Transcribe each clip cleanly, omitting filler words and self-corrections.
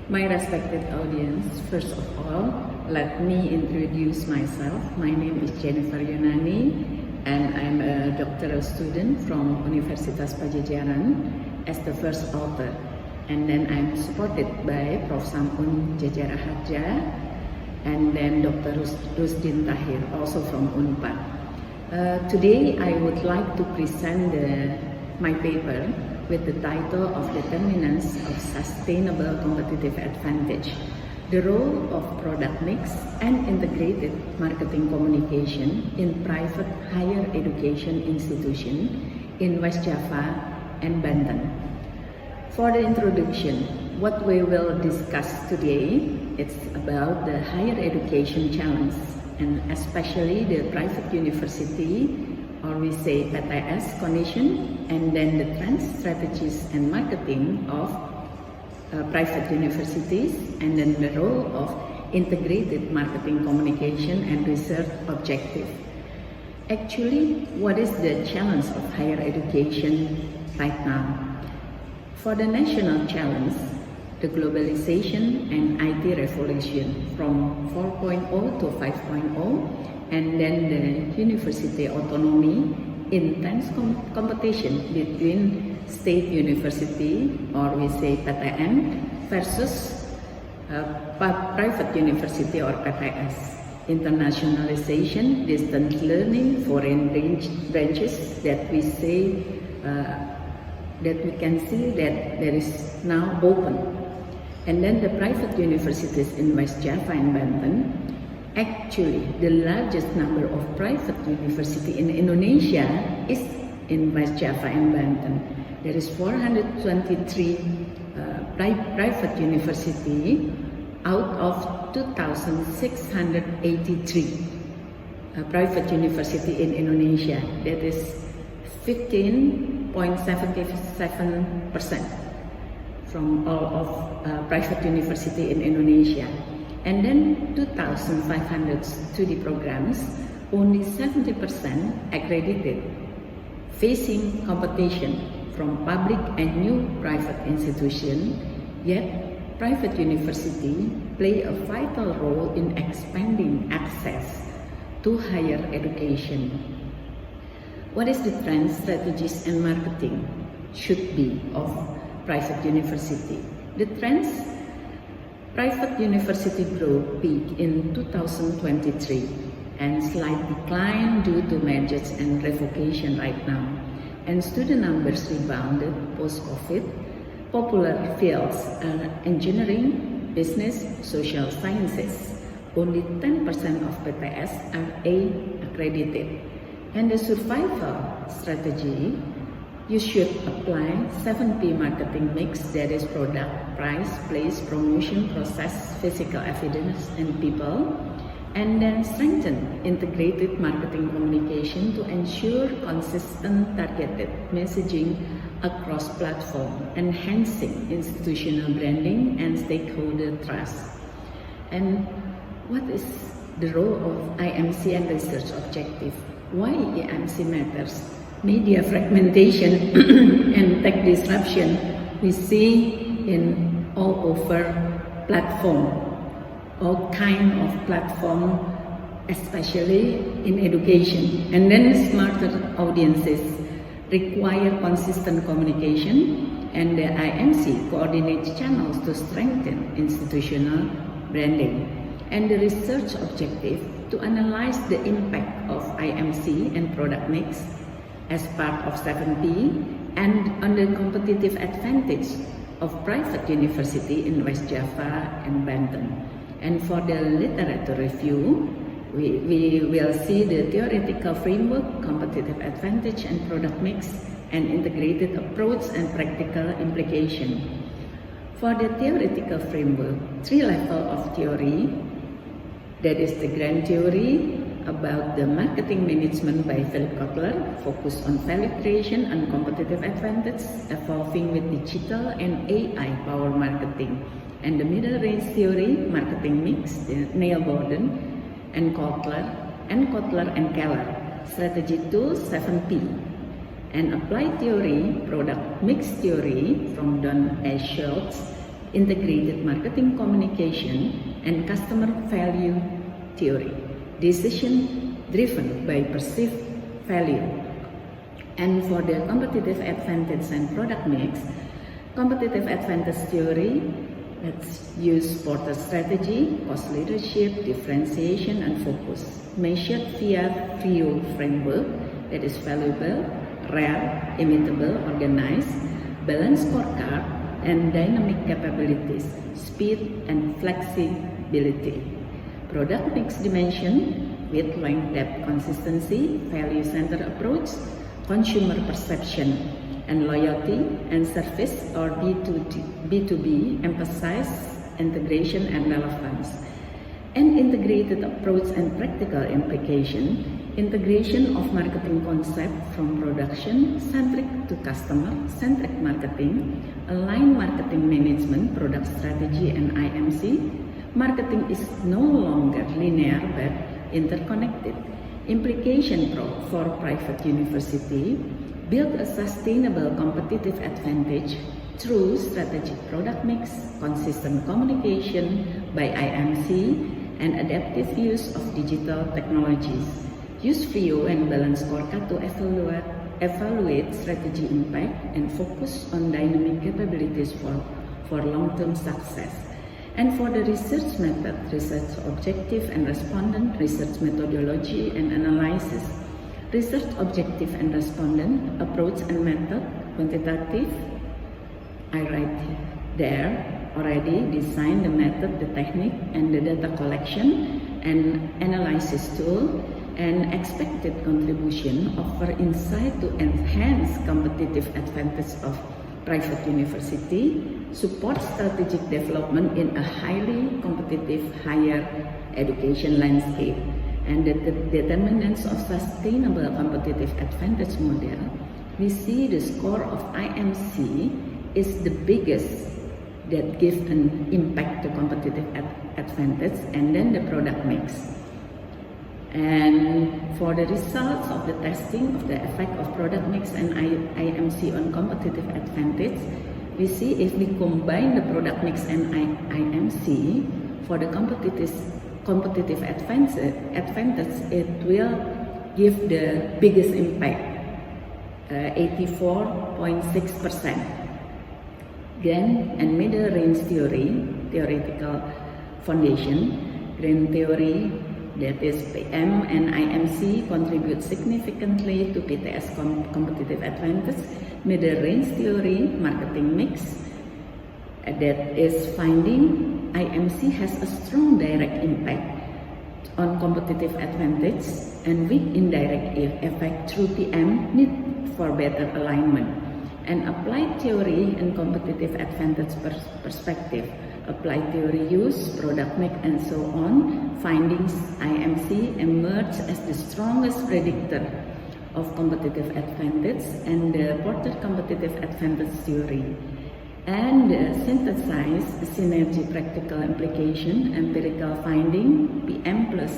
My respected audience, first of all, let me introduce myself. My name is Jennifer Yunani, and I'm a doctoral student from Universitas Padjadjaran as the first author. And then I'm supported by Prof. Sampun Jajara Harja, and then Dr. Rusdin Tahir, also from UNPAD. Today, I would like to present my paper with the title of Determinants of Sustainable Competitive Advantage, the role of product mix and integrated marketing communication in private higher education institutions in West Java and Banten. For the introduction, what we will discuss today is about the higher education challenge, and especially the private university, or we say PTS condition, and then the trends, strategies, and marketing of private universities, and then the role of integrated marketing communication and research objective. Actually, what is the challenge of higher education right now? For the national challenge, the globalization and IT revolution from 4.0 to 5.0, and then the university autonomy, intense competition between state university, or we say PTN, versus private university or PTS, internationalization, distance learning, foreign branches that we say that we can see that there is now open. And then the private universities in West Java and Banten, actually the largest number of private university in Indonesia is in West Java and Banten. There is 423 private university out of 2,683 private university in Indonesia. That is 15.77% from all of private university in Indonesia. And then 2,500 study programs, only 70% accredited, facing competition from public and new private institutions, yet private university play a vital role in expanding access to higher education. What is the trend, strategies, and marketing should be of private university? The trends: private university growth peak in 2023 and slight decline due to mergers and revocation right now, and student numbers rebounded post-COVID. Popular fields are engineering, business, social sciences. Only 10% of PTS are A accredited. And the survival strategy, you should apply 7P marketing mix, that is product, price, place, promotion, process, physical evidence, and people. And then strengthen integrated marketing communication to ensure consistent targeted messaging across platform, enhancing institutional branding and stakeholder trust. And what is the role of IMC and research objective? Why IMC matters? Media fragmentation and tech disruption we see in all over platform, all kind of platform, especially in education. And then smarter audiences require consistent communication, and the IMC coordinates channels to strengthen institutional branding. And the research objective to analyze the impact of IMC and product mix as part of 7P and on the competitive advantage of private university in West Java and Banten. And for the literature review, we will see the theoretical framework, competitive advantage and product mix, and integrated approach and practical implication. For the theoretical framework, 3 levels of theory, that is the grand theory about the marketing management by Philip Kotler, focused on value creation and competitive advantage, evolving with digital and AI power marketing. And the middle range theory, marketing mix, Neil Borden and Kotler and Keller, strategy tools 7P. And applied theory, product mix theory from Don A. Schultz integrated marketing communication, and customer value theory, decision driven by perceived value. And for the competitive advantage and product mix, competitive advantage theory, let's use Porter strategy, cost leadership, differentiation, and focus, measured via VIO framework, that is valuable, rare, imitable, organized, balanced scorecard, and dynamic capabilities, speed and flexibility. Product mix dimension with length, depth, consistency, value-centered approach, consumer perception and loyalty, and service or B2B emphasize integration and relevance. An integrated approach and practical implication, integration of marketing concept from production-centric to customer-centric marketing, align marketing management, product strategy, and IMC. Marketing is no longer linear but interconnected. Implication for private university, build a sustainable competitive advantage through strategic product mix, consistent communication by IMC, and adaptive use of digital technologies. Use VIO and balance scorecard to evaluate strategy impact and focus on dynamic capabilities for long-term success. And for the research method, research objective and respondent, research methodology and analysis. Research objective and respondent, approach and method, quantitative, I write there already, design the method, the technique, and the data collection and analysis tool, and expected contribution offer insight to enhance competitive advantage of private university, support strategic development in a highly competitive higher education landscape, and the determinants of sustainable competitive advantage model. We see the score of IMC is the biggest that gives an impact to competitive advantage, and then the product mix. And for the results of the testing of the effect of product mix and IMC on competitive advantage, we see if we combine the product mix and IMC for the competitive advantage, it will give the biggest impact, 84.6%. Gain and middle range theory, theoretical foundation, grand theory, that is PM and IMC contribute significantly to PTS competitive advantage. Middle range theory, marketing mix, that is finding IMC has a strong direct impact on competitive advantage and weak indirect effect through PM, need for better alignment. And applied theory and competitive advantage perspective, applied theory use, product mix, and so on, findings IMC emerge as the strongest predictor of competitive advantage, and the Porter competitive advantage theory. And synthesize the synergy practical implication, empirical finding, PM plus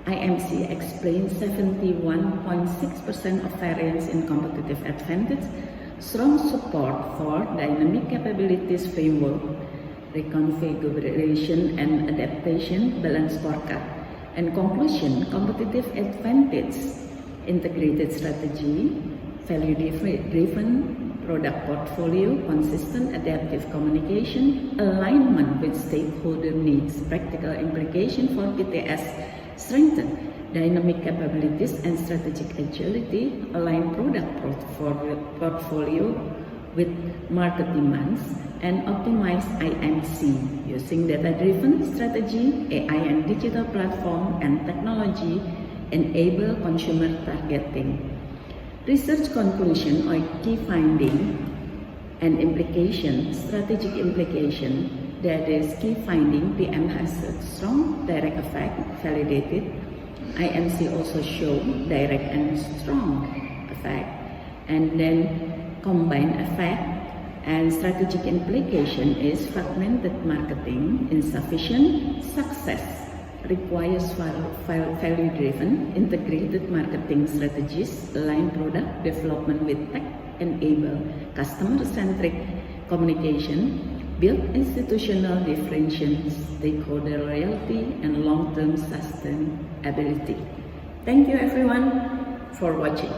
IMC explains 71.6% of variance in competitive advantage, strong support for dynamic capabilities framework, reconfiguration and adaptation, balanced scorecard. And conclusion, competitive advantage, integrated strategy, value-driven product portfolio, consistent adaptive communication, alignment with stakeholder needs, practical implication for PTS, strengthen dynamic capabilities and strategic agility, align product portfolio with market demands, and optimize IMC using data-driven strategy, AI and digital platform, and technology enable consumer targeting. Research conclusion or key finding and implication, strategic implication, that is key finding, PM has a strong direct effect, validated. IMC also show direct and strong effect, and then combined effect. And strategic implication is fragmented marketing, insufficient success, requires value-driven, integrated marketing strategies, align product development with tech, enable customer-centric communication, build institutional differentiation, stakeholder loyalty, and long-term sustainability. Thank you everyone for watching.